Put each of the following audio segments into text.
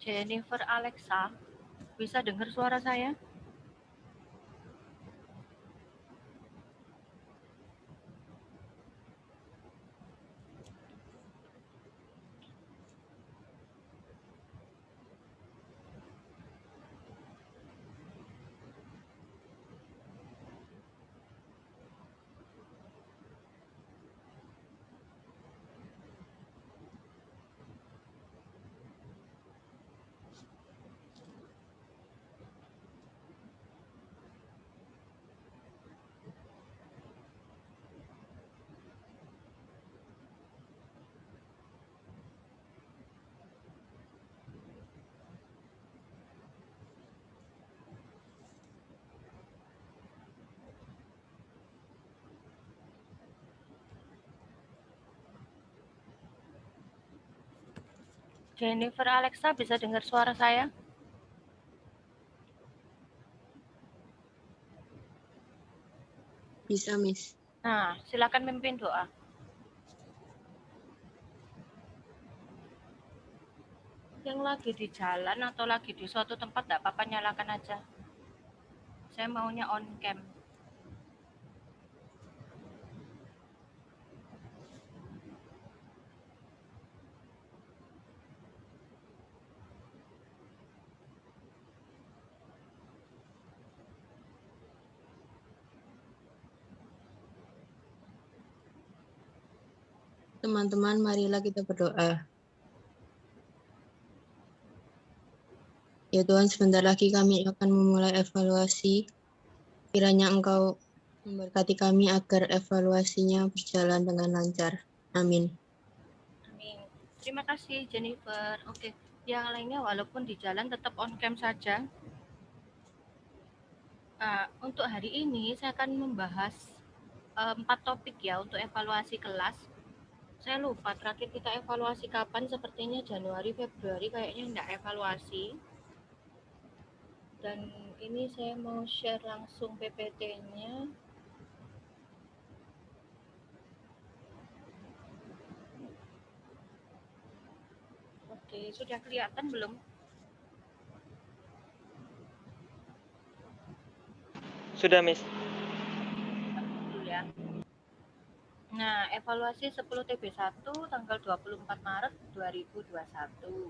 Jennifer Alexa, bisa dengar suara saya? Jennifer Alexa, bisa dengar suara saya? Bisa, Miss. Nah, silakan memimpin doa. Yang lagi di jalan atau lagi di suatu tempat, tidak apa-apa, nyalakan aja. Saya maunya on cam. Teman-teman, marilah kita berdoa. Ya Tuhan, sebentar lagi kami akan memulai evaluasi. Kiranya Engkau memberkati kami agar evaluasinya berjalan dengan lancar. Amin. Amin. Terima kasih Jennifer. Oke, yang lainnya walaupun di jalan tetap on cam saja. Untuk hari ini saya akan membahas 4 topik ya untuk evaluasi kelas. Saya lupa terakhir kita evaluasi kapan, sepertinya Januari, Februari kayaknya enggak evaluasi. Dan ini saya mau share langsung PPT-nya. Oke, sudah kelihatan belum? Sudah, Miss. Dulu ya. Nah, evaluasi 10 TB1 tanggal 24 Maret 2021.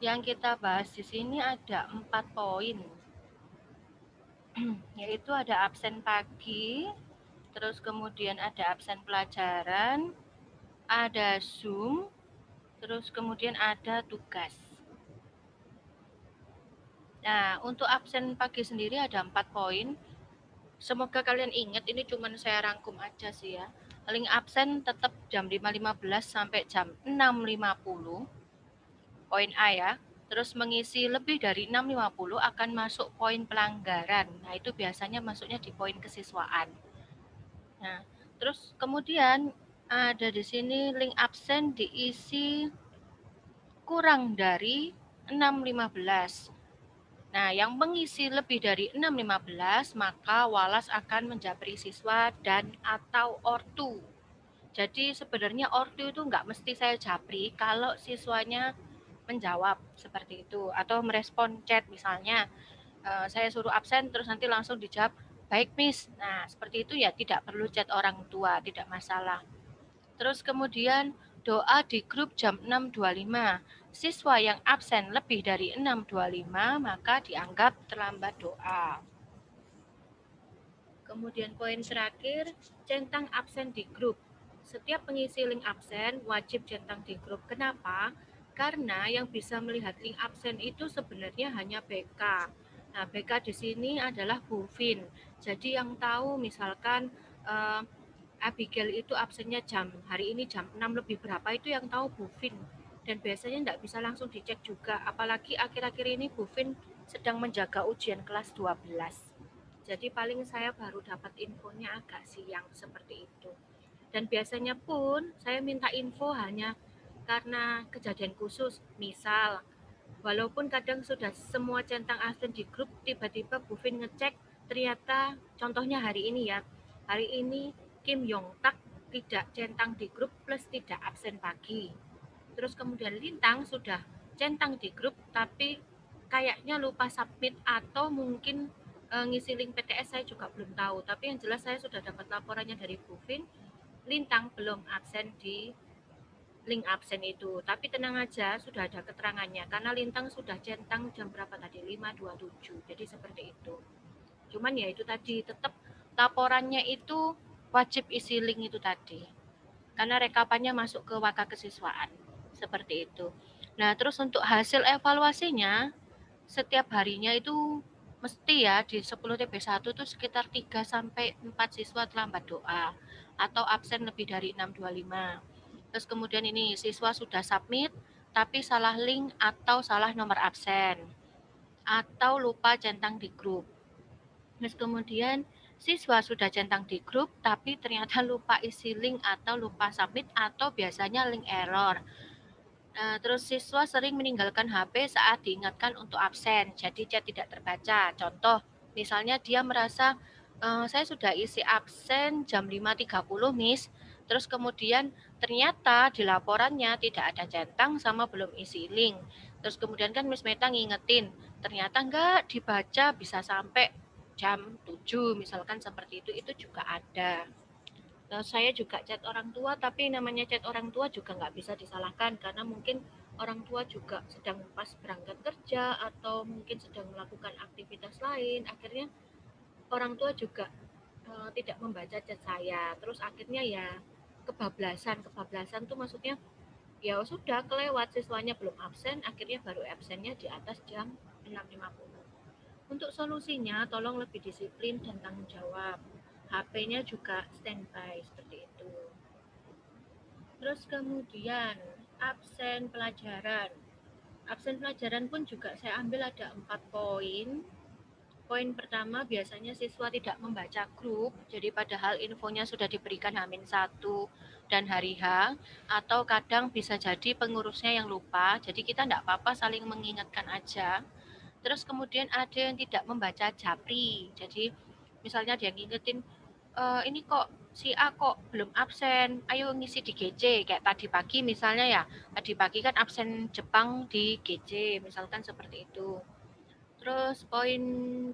Yang kita bahas di sini ada 4 poin. Yaitu ada absen pagi, terus kemudian ada absen pelajaran, ada Zoom, terus kemudian ada tugas. Nah, untuk absen pagi sendiri ada 4 poin. Semoga kalian ingat, ini cuma saya rangkum aja sih ya. Link absen tetap jam 5.15 sampai jam 6.50. Poin A ya. Terus mengisi lebih dari 6.50 akan masuk poin pelanggaran. Nah, itu biasanya masuknya di poin kesiswaan. Nah, terus kemudian ada di sini link absen diisi kurang dari 6.15. Nah, yang mengisi lebih dari 6.15 maka walas akan menjapri siswa dan atau ortu. Jadi sebenarnya ortu itu nggak mesti saya japri kalau siswanya menjawab seperti itu atau merespon chat misalnya saya suruh absen terus nanti langsung dijawab baik Miss. Nah, seperti itu ya tidak perlu chat orang tua, tidak masalah. Terus kemudian doa di grup jam 6.25. Siswa yang absen lebih dari 6.25 maka dianggap terlambat doa. Kemudian poin terakhir, centang absen di grup. Setiap pengisi link absen wajib centang di grup. Kenapa? Karena yang bisa melihat link absen itu sebenarnya hanya BK. Nah, BK di sini adalah Bu Vin. Jadi yang tahu misalkan Abigail itu absennya hari ini jam 6 lebih berapa itu yang tahu Bu Vin. Dan biasanya tidak bisa langsung dicek juga, apalagi akhir-akhir ini Bu Vin sedang menjaga ujian kelas 12. Jadi paling saya baru dapat infonya agak siang seperti itu. Dan biasanya pun saya minta info hanya karena kejadian khusus. Misal, walaupun kadang sudah semua centang absen di grup, tiba-tiba Bu Vin ngecek, ternyata contohnya hari ini ya, hari ini Kim Yong Tak tidak centang di grup plus tidak absen pagi. Terus kemudian Lintang sudah centang di grup tapi kayaknya lupa submit atau mungkin ngisi link PTS, saya juga belum tahu. Tapi yang jelas saya sudah dapat laporannya dari Bu Vin, Lintang belum absen di link absen itu. Tapi tenang aja, sudah ada keterangannya karena Lintang sudah centang jam berapa tadi? 5.27. Jadi seperti itu. Cuman ya itu tadi, tetap laporannya itu wajib isi link itu tadi. Karena rekapannya masuk ke Waka Kesiswaan. Seperti itu. Nah, terus untuk hasil evaluasinya, setiap harinya itu mesti ya di 10 TB1 itu sekitar 3 sampai 4 siswa terlambat doa atau absen lebih dari 625. Terus kemudian ini siswa sudah submit tapi salah link atau salah nomor absen atau lupa centang di grup. Terus kemudian siswa sudah centang di grup tapi ternyata lupa isi link atau lupa submit atau biasanya link error. Terus siswa sering meninggalkan HP saat diingatkan untuk absen, jadi chat tidak terbaca. Contoh, misalnya dia merasa saya sudah isi absen jam 5.30, Miss. Terus kemudian ternyata di laporannya tidak ada centang sama belum isi link. Terus kemudian kan Miss Meta ngingetin, ternyata enggak dibaca bisa sampai jam 7, misalkan seperti itu juga ada. Saya juga chat orang tua, tapi namanya chat orang tua juga nggak bisa disalahkan karena mungkin orang tua juga sedang pas berangkat kerja atau mungkin sedang melakukan aktivitas lain. Akhirnya orang tua juga tidak membaca chat saya. Terus akhirnya ya kebablasan tuh maksudnya ya sudah kelewat, siswanya belum absen, akhirnya baru absennya di atas jam 6.50. Untuk solusinya, tolong lebih disiplin dan tanggung jawab. HP-nya juga standby seperti itu. Terus kemudian absen pelajaran. Absen pelajaran pun juga saya ambil ada 4 poin. Poin pertama biasanya siswa tidak membaca grup, jadi padahal infonya sudah diberikan H-1 dan hari H, atau kadang bisa jadi pengurusnya yang lupa, jadi kita tidak apa-apa saling mengingatkan aja. Terus kemudian ada yang tidak membaca Japri, jadi misalnya dia ngingetin, ini kok si A kok belum absen, ayo ngisi di GC, kayak tadi pagi misalnya ya, tadi pagi kan absen Jepang di GC, misalkan seperti itu. Terus poin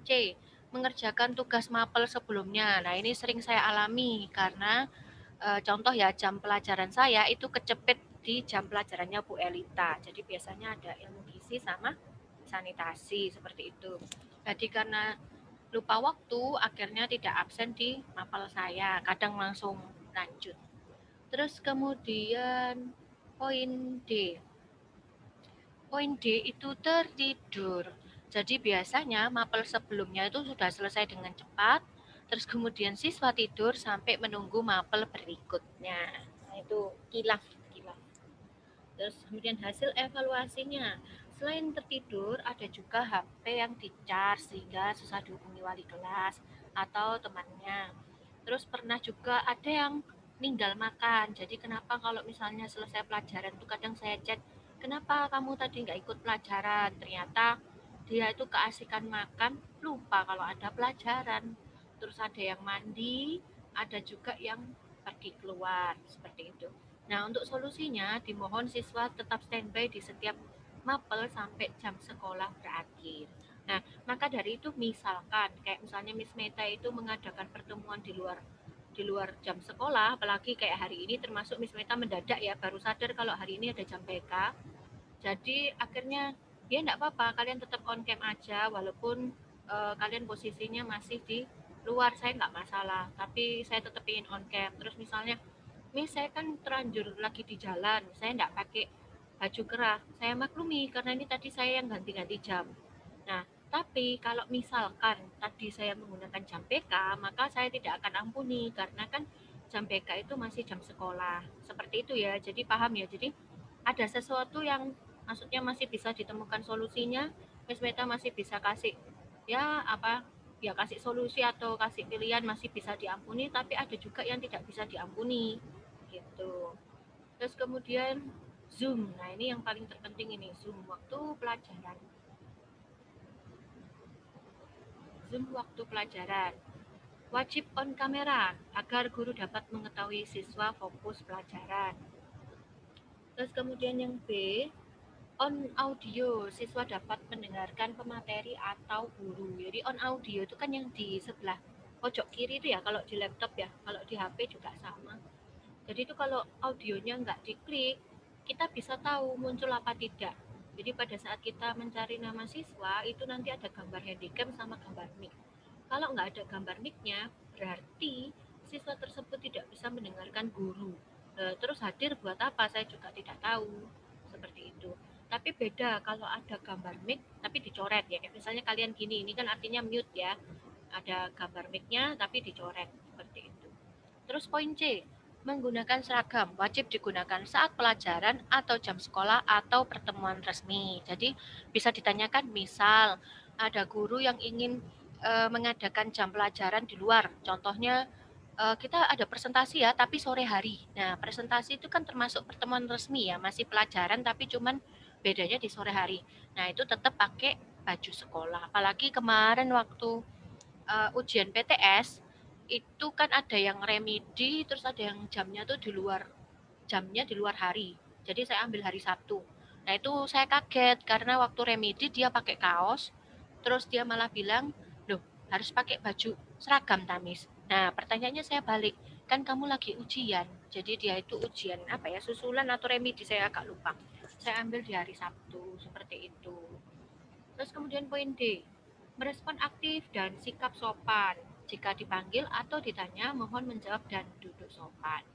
C, mengerjakan tugas mapel sebelumnya. Nah ini sering saya alami karena contoh ya jam pelajaran saya itu kecepet di jam pelajarannya Bu Elita. Jadi biasanya ada ilmu gizi sama sanitasi seperti itu. Jadi karena lupa waktu, akhirnya tidak absen di mapel saya. Kadang langsung lanjut. Terus kemudian poin D. Poin D itu tertidur. Jadi biasanya mapel sebelumnya itu sudah selesai dengan cepat, terus kemudian siswa tidur sampai menunggu mapel berikutnya. Nah, itu kilaf. Terus kemudian hasil evaluasinya. Selain tertidur, ada juga HP yang dicas sehingga susah dihubungi wali kelas atau temannya. Terus pernah juga ada yang ninggal makan. Jadi kenapa kalau misalnya selesai pelajaran itu kadang saya chat, kenapa kamu tadi nggak ikut pelajaran? Ternyata dia itu keasikan makan, lupa kalau ada pelajaran. Terus ada yang mandi, ada juga yang pergi keluar, seperti itu. Nah, untuk solusinya, dimohon siswa tetap standby di setiap mapel sampai jam sekolah berakhir. Nah, maka dari itu misalkan, kayak misalnya Miss Meta itu mengadakan pertemuan di luar jam sekolah, apalagi kayak hari ini termasuk Miss Meta mendadak ya, baru sadar kalau hari ini ada jam PK. Jadi akhirnya ya enggak apa-apa, kalian tetap on cam aja walaupun kalian posisinya masih di luar, saya nggak masalah, tapi saya tetap ingin on cam. Terus misalnya Miss, saya kan terlanjur lagi di jalan, saya nggak pakai baju kerah. Saya maklumi karena ini tadi saya yang ganti-ganti jam. Nah, tapi kalau misalkan tadi saya menggunakan jam PK, maka saya tidak akan ampuni karena kan jam PK itu masih jam sekolah. Seperti itu ya. Jadi paham ya. Jadi ada sesuatu yang maksudnya masih bisa ditemukan solusinya. Miss Meta masih bisa kasih ya apa ya kasih solusi atau kasih pilihan masih bisa diampuni, tapi ada juga yang tidak bisa diampuni gitu. Terus kemudian Zoom. Nah, ini yang paling terpenting ini, Zoom waktu pelajaran. Zoom waktu pelajaran. Wajib on kamera agar guru dapat mengetahui siswa fokus pelajaran. Terus kemudian yang B, On audio, siswa dapat mendengarkan pemateri atau guru. Jadi on audio itu kan yang di sebelah pojok kiri itu ya, kalau di laptop ya, kalau di HP juga sama. Jadi itu kalau audionya nggak diklik, kita bisa tahu muncul apa tidak. Jadi pada saat kita mencari nama siswa, itu nanti ada gambar handycam sama gambar mic. Kalau nggak ada gambar mic-nya, berarti siswa tersebut tidak bisa mendengarkan guru. Terus hadir buat apa? Saya juga tidak tahu. Seperti itu. Tapi beda kalau ada gambar mic, tapi dicoret ya. Kayak misalnya kalian gini, ini kan artinya mute ya. Ada gambar mic-nya, tapi dicoret. Seperti itu. Terus poin C, menggunakan seragam wajib digunakan saat pelajaran atau jam sekolah atau pertemuan resmi. Jadi bisa ditanyakan misal ada guru yang ingin mengadakan jam pelajaran di luar. Contohnya kita ada presentasi ya, tapi sore hari. Nah, presentasi itu kan termasuk pertemuan resmi ya, masih pelajaran tapi cuman bedanya di sore hari. Nah, itu tetap pakai baju sekolah. Apalagi kemarin waktu ujian PTS itu kan ada yang remedi, terus ada yang jamnya di luar hari. Jadi saya ambil hari Sabtu. Nah itu saya kaget karena waktu remedi dia pakai kaos, terus dia malah bilang, loh harus pakai baju seragam Tamis. Nah pertanyaannya saya balik, kan kamu lagi ujian, jadi dia itu ujian apa ya, susulan atau remedi saya agak lupa. Saya ambil di hari Sabtu, seperti itu. Terus kemudian poin D, merespon aktif dan sikap sopan. Jika dipanggil atau ditanya, mohon menjawab dan duduk sopan.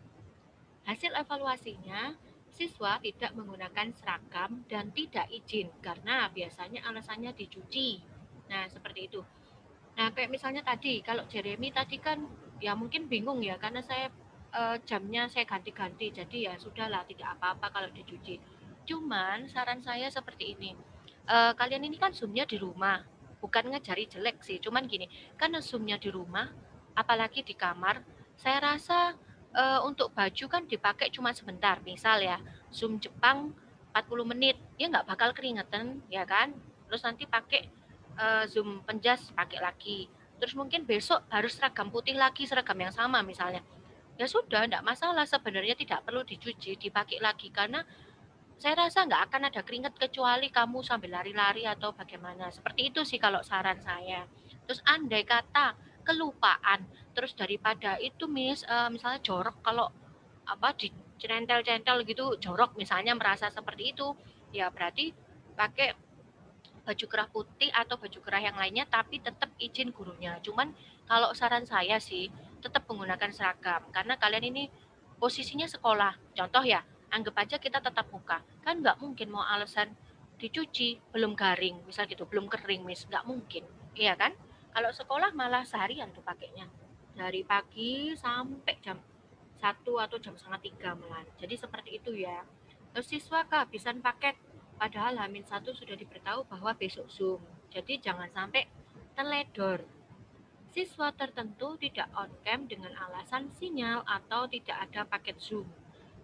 Hasil evaluasinya, siswa tidak menggunakan seragam dan tidak izin karena biasanya alasannya dicuci. Nah, seperti itu. Nah, kayak misalnya tadi, kalau Jeremy tadi kan ya mungkin bingung ya karena saya jamnya saya ganti-ganti. Jadi ya sudahlah tidak apa-apa kalau dicuci. Cuman saran saya seperti ini. Kalian ini kan zoomnya di rumah. Bukan ngajari jelek sih, cuman gini, karena zoomnya di rumah, apalagi di kamar, saya rasa untuk baju kan dipakai cuma sebentar. Misal ya, zoom Jepang 40 menit, ya nggak bakal keringetan, ya kan? Terus nanti pakai zoom penjas pakai lagi. Terus mungkin besok harus seragam putih lagi, seragam yang sama misalnya. Ya sudah, enggak masalah. Sebenarnya tidak perlu dicuci, dipakai lagi. Karena saya rasa nggak akan ada keringat kecuali kamu sambil lari-lari atau bagaimana. Seperti itu sih kalau saran saya. Terus andai kata kelupaan, terus daripada itu misalnya jorok kalau apa di centel-centel gitu jorok misalnya merasa seperti itu, ya berarti pakai baju kerah putih atau baju kerah yang lainnya tapi tetap izin gurunya. Cuman kalau saran saya sih tetap menggunakan seragam karena kalian ini posisinya sekolah. Contoh ya, anggap aja kita tetap muka. Kan nggak mungkin mau alasan dicuci belum garing, misal gitu, belum kering, nggak mungkin. Iya kan? Kalau sekolah malah seharian tuh pakainya. Dari pagi sampai jam 1 atau jam 2:30 malam. Jadi seperti itu ya. Terus siswa kehabisan paket, padahal H-1 sudah diberitahu bahwa besok Zoom. Jadi jangan sampai teledor. Siswa tertentu tidak on cam dengan alasan sinyal atau tidak ada paket Zoom.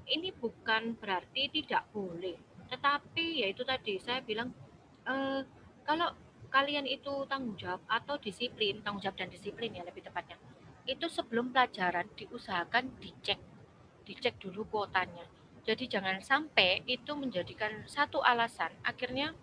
Ini bukan berarti tidak boleh, tetapi yaitu tadi saya bilang eh, kalau kalian itu tanggung jawab atau disiplin, tanggung jawab dan disiplin ya lebih tepatnya. Itu sebelum pelajaran diusahakan dicek dulu kuotanya. Jadi jangan sampai itu menjadikan satu alasan akhirnya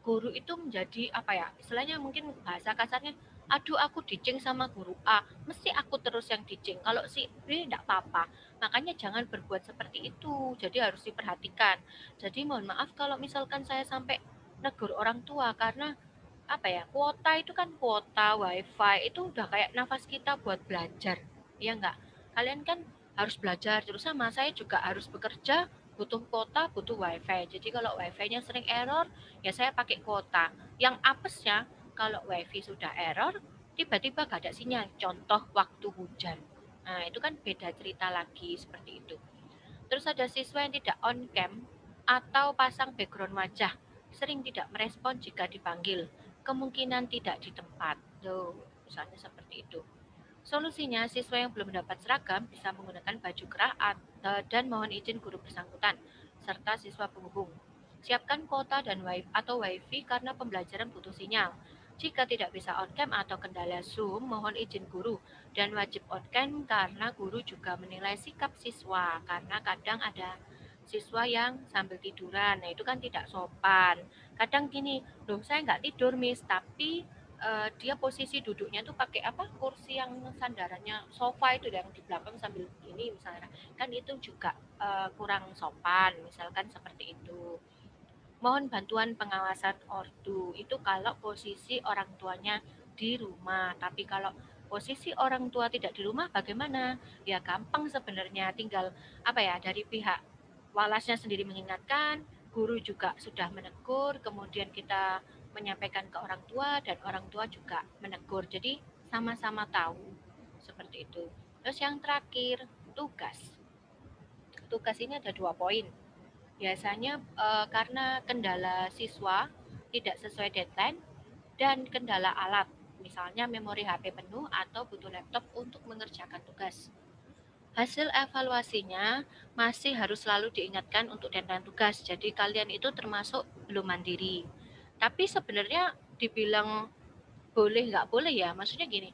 guru itu menjadi apa ya, istilahnya mungkin bahasa kasarnya, aduh aku diceng sama guru A, mesti aku terus yang diceng, kalau si B tidak apa-apa. Makanya jangan berbuat seperti itu, jadi harus diperhatikan. Jadi mohon maaf kalau misalkan saya sampai negur orang tua karena apa ya, kuota itu kan kuota wifi itu udah kayak nafas kita buat belajar, ya enggak? Kalian kan harus belajar terus, sama saya juga harus bekerja, butuh kuota, butuh wifi. Jadi kalau wifi-nya sering error, ya saya pakai kuota. Yang apesnya kalau wifi sudah error, tiba-tiba gak ada sinyal. Contoh waktu hujan. Nah, itu kan beda cerita lagi seperti itu. Terus ada siswa yang tidak on cam atau pasang background wajah, sering tidak merespon jika dipanggil, kemungkinan tidak di tempat. Tuh, misalnya seperti itu. Solusinya, siswa yang belum mendapat seragam bisa menggunakan baju kerah dan mohon izin guru bersangkutan, serta siswa penghubung. Siapkan kuota dan wifi karena pembelajaran butuh sinyal. Jika tidak bisa on-cam atau kendala Zoom, mohon izin guru dan wajib on-cam karena guru juga menilai sikap siswa karena kadang ada siswa yang sambil tiduran. Nah, itu kan tidak sopan. Kadang gini, loh saya nggak tidur, Miss, tapi dia posisi duduknya tuh pakai apa? Kursi yang sandarannya sofa itu yang di belakang sambil ini misalnya. Kan itu juga kurang sopan, misalkan seperti itu. Mohon bantuan pengawasan ortu. Itu kalau posisi orang tuanya di rumah. Tapi kalau posisi orang tua tidak di rumah bagaimana? Ya gampang sebenarnya, tinggal apa ya, dari pihak walasnya sendiri mengingatkan, guru juga sudah menegur, kemudian kita menyampaikan ke orang tua dan orang tua juga menegur. Jadi sama-sama tahu seperti itu. Terus yang terakhir, tugas. Tugas ini ada 2 poin. Biasanya karena kendala siswa tidak sesuai deadline dan kendala alat, misalnya memori HP penuh atau butuh laptop untuk mengerjakan tugas. Hasil evaluasinya masih harus selalu diingatkan untuk deadline tugas. Jadi kalian itu termasuk belum mandiri. Tapi sebenarnya dibilang boleh nggak boleh ya, maksudnya gini,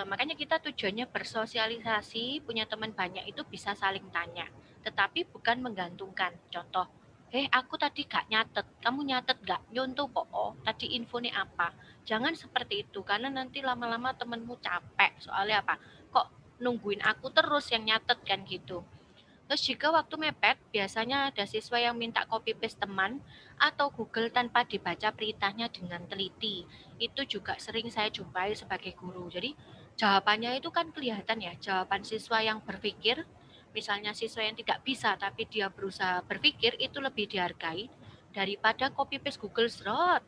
makanya kita tujuannya bersosialisasi, punya teman banyak itu bisa saling tanya, tetapi bukan menggantungkan. Contoh, aku tadi gak nyatet, kamu nyatet gak? Nyontoh kok, oh, tadi infonya apa? Jangan seperti itu, karena nanti lama-lama temenmu capek, soalnya apa? Kok nungguin aku terus yang nyatet kan gitu. Terus juga waktu mepet, biasanya ada siswa yang minta copy paste teman atau Google tanpa dibaca perintahnya dengan teliti. Itu juga sering saya jumpai sebagai guru. Jadi jawabannya itu kan kelihatan ya, jawaban siswa yang berpikir. Misalnya siswa yang tidak bisa tapi dia berusaha berpikir itu lebih dihargai daripada copy paste Google serot.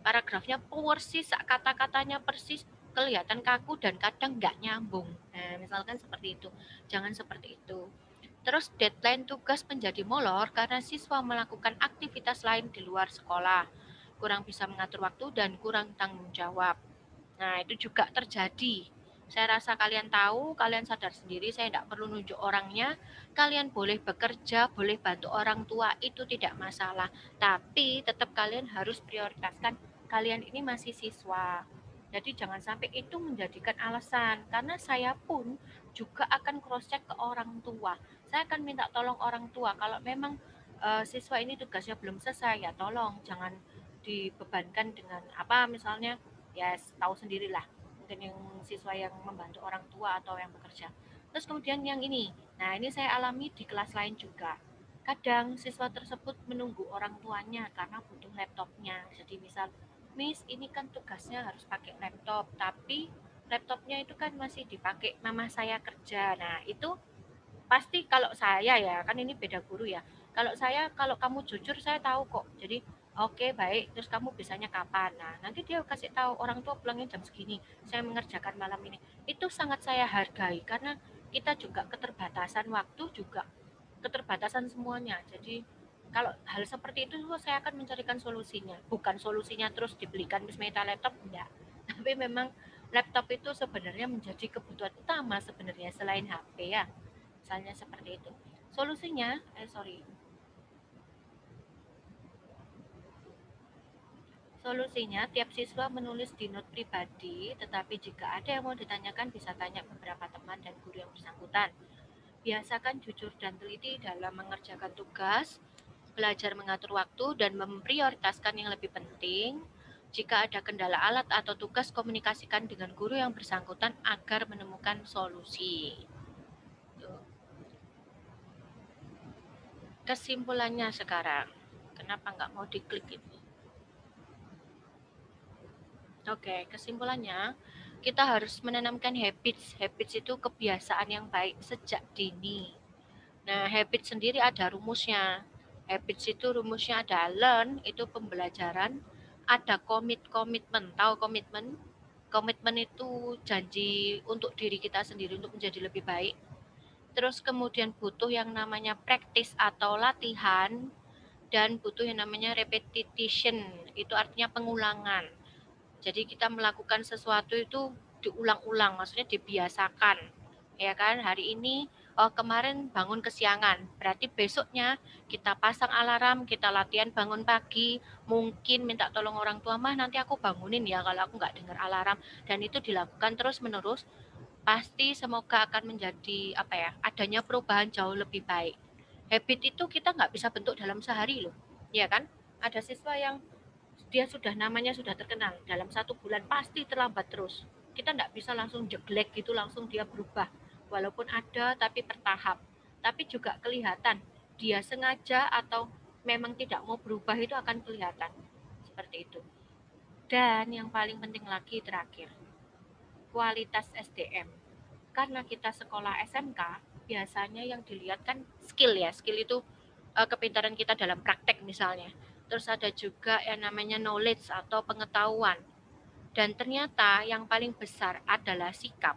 Paragrafnya persis, kata-katanya persis, kelihatan kaku dan kadang nggak nyambung. Nah, misalkan seperti itu. Jangan seperti itu. Terus deadline tugas menjadi molor karena siswa melakukan aktivitas lain di luar sekolah, kurang bisa mengatur waktu dan kurang tanggung jawab. Nah, itu juga terjadi. Saya rasa kalian tahu, kalian sadar sendiri, saya tidak perlu nunjuk orangnya. Kalian boleh bekerja, boleh bantu orang tua, itu tidak masalah. Tapi tetap kalian harus prioritaskan, kalian ini masih siswa. Jadi jangan sampai itu menjadikan alasan, karena saya pun juga akan cross check ke orang tua. Saya akan minta tolong orang tua kalau memang siswa ini tugasnya belum selesai, ya tolong jangan dibebankan dengan apa, misalnya ya tahu sendirilah, mungkin yang siswa yang membantu orang tua atau yang bekerja. Terus kemudian yang ini, nah ini saya alami di kelas lain juga. Kadang siswa tersebut menunggu orang tuanya karena butuh laptopnya. Jadi misal, Miss ini kan tugasnya harus pakai laptop, tapi laptopnya itu kan masih dipakai mama saya kerja. Nah itu pasti kalau saya ya, kan ini beda guru ya. Kalau saya, kalau kamu jujur saya tahu kok. Jadi oke, baik, terus kamu bisanya kapan? Nah, nanti dia kasih tahu orang tua pulangnya jam segini. Saya mengerjakan malam ini. Itu sangat saya hargai karena kita juga keterbatasan waktu, juga keterbatasan semuanya. Jadi kalau hal seperti itu saya akan mencarikan solusinya. Bukan solusinya terus dibelikan Miss Meta laptop, enggak. Tapi memang laptop itu sebenarnya menjadi kebutuhan utama sebenarnya selain HP ya. Misalnya seperti itu. Solusinya, Solusinya, tiap siswa menulis di note pribadi, tetapi jika ada yang mau ditanyakan bisa tanya beberapa teman dan guru yang bersangkutan. Biasakan jujur dan teliti dalam mengerjakan tugas, belajar mengatur waktu dan memprioritaskan yang lebih penting. Jika ada kendala alat atau tugas, komunikasikan dengan guru yang bersangkutan agar menemukan solusi. Kesimpulannya sekarang, kenapa nggak mau diklik ini? Oke, kesimpulannya kita harus menanamkan habits. Habits itu kebiasaan yang baik sejak dini. Nah, habit sendiri ada rumusnya. Habits itu rumusnya ada learn, itu pembelajaran, ada komitmen. Tahu komitmen? Komitmen itu janji untuk diri kita sendiri untuk menjadi lebih baik. Terus kemudian butuh yang namanya practice atau latihan, dan butuh yang namanya repetition, itu artinya pengulangan. Jadi kita melakukan sesuatu itu diulang-ulang, maksudnya dibiasakan. Ya kan, hari ini kemarin bangun kesiangan, berarti besoknya kita pasang alarm, kita latihan bangun pagi, mungkin minta tolong orang tua, mah nanti aku bangunin ya kalau aku nggak dengar alarm, dan itu dilakukan terus menerus, pasti semoga akan menjadi apa ya, adanya perubahan jauh lebih baik. Habit itu kita nggak bisa bentuk dalam sehari loh, ya kan? Ada siswa yang dia sudah namanya sudah terkenal, dalam 1 bulan pasti terlambat terus. Kita nggak bisa langsung jeglek gitu, langsung dia berubah. Walaupun ada, tapi bertahap. Tapi juga kelihatan, dia sengaja atau memang tidak mau berubah itu akan kelihatan. Seperti itu. Dan yang paling penting lagi terakhir, kualitas SDM. Karena kita sekolah SMK, biasanya yang dilihat kan skill ya. Skill itu kepintaran kita dalam praktek misalnya. Terus ada juga yang namanya knowledge atau pengetahuan. Dan ternyata yang paling besar adalah sikap.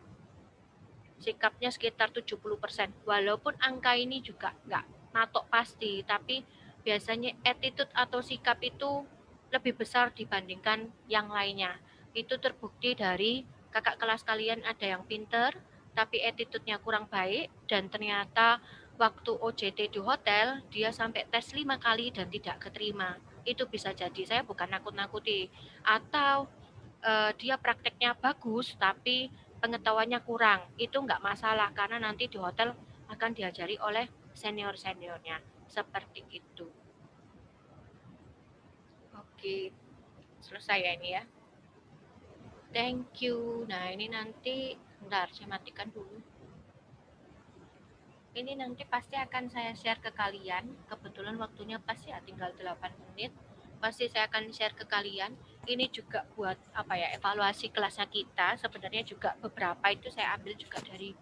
Sikapnya sekitar 70%. Walaupun angka ini juga nggak matok pasti, tapi biasanya attitude atau sikap itu lebih besar dibandingkan yang lainnya. Itu terbukti dari kakak kelas kalian ada yang pinter, tapi attitude-nya kurang baik, dan ternyata waktu OJT di hotel, dia sampai tes 5 kali dan tidak keterima. Itu bisa jadi, saya bukan nakut-nakuti. Atau dia prakteknya bagus tapi pengetahuannya kurang, itu nggak masalah karena nanti di hotel akan diajari oleh senior-seniornya seperti itu. Oke, selesai ya ini ya. Thank you. Nah ini nanti bentar saya matikan dulu. Ini nanti pasti akan saya share ke kalian. Kebetulan waktunya pasti ya tinggal 8 menit. Pasti saya akan share ke kalian. Ini juga buat apa ya, evaluasi kelasnya kita. Sebenarnya juga beberapa itu saya ambil juga dari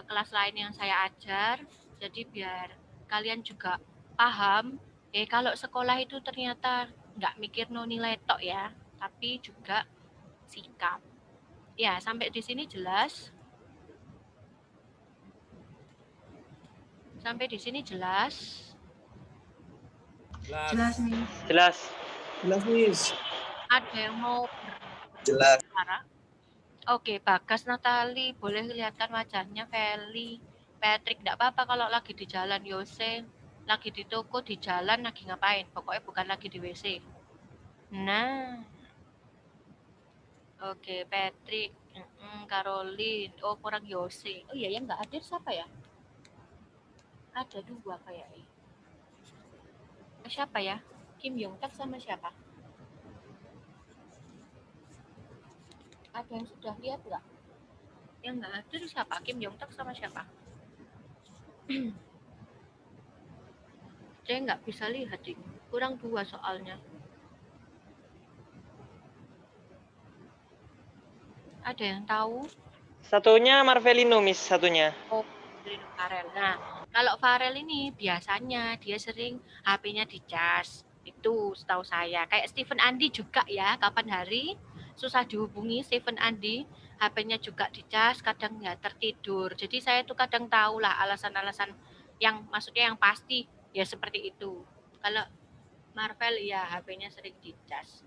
kelas lain yang saya ajar. Jadi biar kalian juga paham. Kalau sekolah itu ternyata nggak mikir no nilai tok ya, tapi juga sikap. Ya, sampai di sini jelas. Sampai di sini jelas. Jelas, Miss. Jelas. Jelas, Miss. Ada yang mau Jelas. berbicara? Oke, Bagas, Natali, boleh kelihatan wajahnya. Feli, Patrick, enggak apa-apa kalau lagi di jalan. Yose, lagi di toko, di jalan, lagi ngapain? Pokoknya bukan lagi di WC. Nah, oke, Patrick, Caroline, oh kurang Yose. Oh iya, yang nggak hadir siapa ya? Ada 2 kayaknya. Siapa ya? Kim Yong Tak sama siapa? Ada yang sudah lihat nggak? Yang nggak hadir siapa? Kim Yong Tak sama siapa? Saya nggak bisa lihat ini. Kurang 2 soalnya. Ada yang tahu? Satunya Marvelino, Miss, satunya. Oh, Lino Farel. Nah, kalau Farel ini biasanya dia sering HP-nya dicas. Itu setahu saya. Kayak Stephen Andi juga ya, kapan hari susah dihubungi Stephen Andi, HP-nya juga dicas, kadang ya tertidur. Jadi saya tuh kadang tahu lah alasan-alasan yang maksudnya yang pasti ya seperti itu. Kalau Marvel ya HP-nya sering dicas.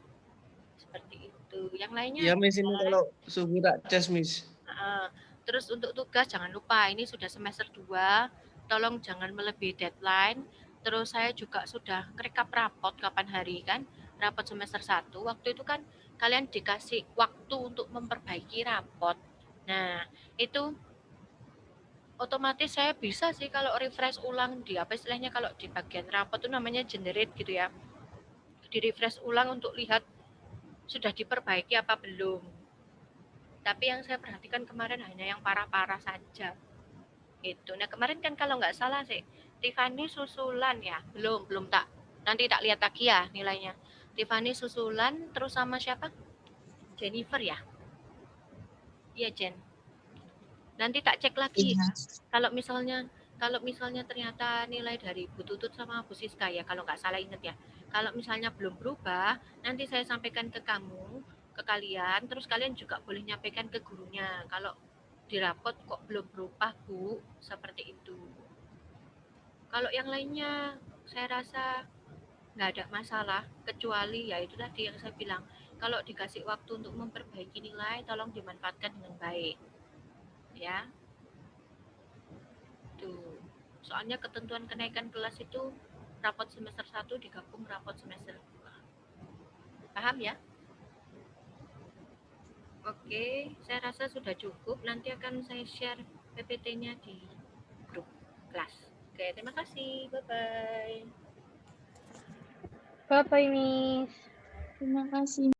Seperti itu. Yang lainnya Iya, Miss, ini ada. kalau subuh tak cas, Miss. Terus untuk tugas jangan lupa ini sudah semester 2, tolong jangan melebihi deadline. Terus saya juga sudah ngerekap rapot kapan hari kan, rapot semester 1. Waktu itu kan kalian dikasih waktu untuk memperbaiki rapot. Nah, itu otomatis saya bisa sih kalau refresh ulang di apa istilahnya kalau di bagian rapot itu namanya generate gitu ya. Di refresh ulang untuk lihat sudah diperbaiki apa belum. Tapi yang saya perhatikan kemarin hanya yang parah-parah saja. Itu. Nah kemarin kan kalau nggak salah sih, Tiffany susulan ya, belum tak. Nanti tak lihat lagi ya nilainya. Tiffany susulan, terus sama siapa? Jennifer ya? Iya Jen. Nanti tak cek lagi. Iya. Kalau misalnya ternyata nilai dari Bu Tutut sama Bu Siska ya, kalau nggak salah inget ya. Kalau misalnya belum berubah, nanti saya sampaikan ke kamu, ke kalian, terus kalian juga boleh nyampaikan ke gurunya. Kalau di rapot kok belum berubah Bu, seperti itu. Kalau yang lainnya saya rasa nggak ada masalah, kecuali ya itu tadi yang saya bilang, kalau dikasih waktu untuk memperbaiki nilai, tolong dimanfaatkan dengan baik. Ya, tuh. Soalnya ketentuan kenaikan kelas itu rapot semester 1 digabung rapot semester 2. Paham ya? Oke, saya rasa sudah cukup. Nanti akan saya share PPT-nya di grup kelas. Oke. Oke, terima kasih. Bye-bye. Bye-bye, Miss. Terima kasih.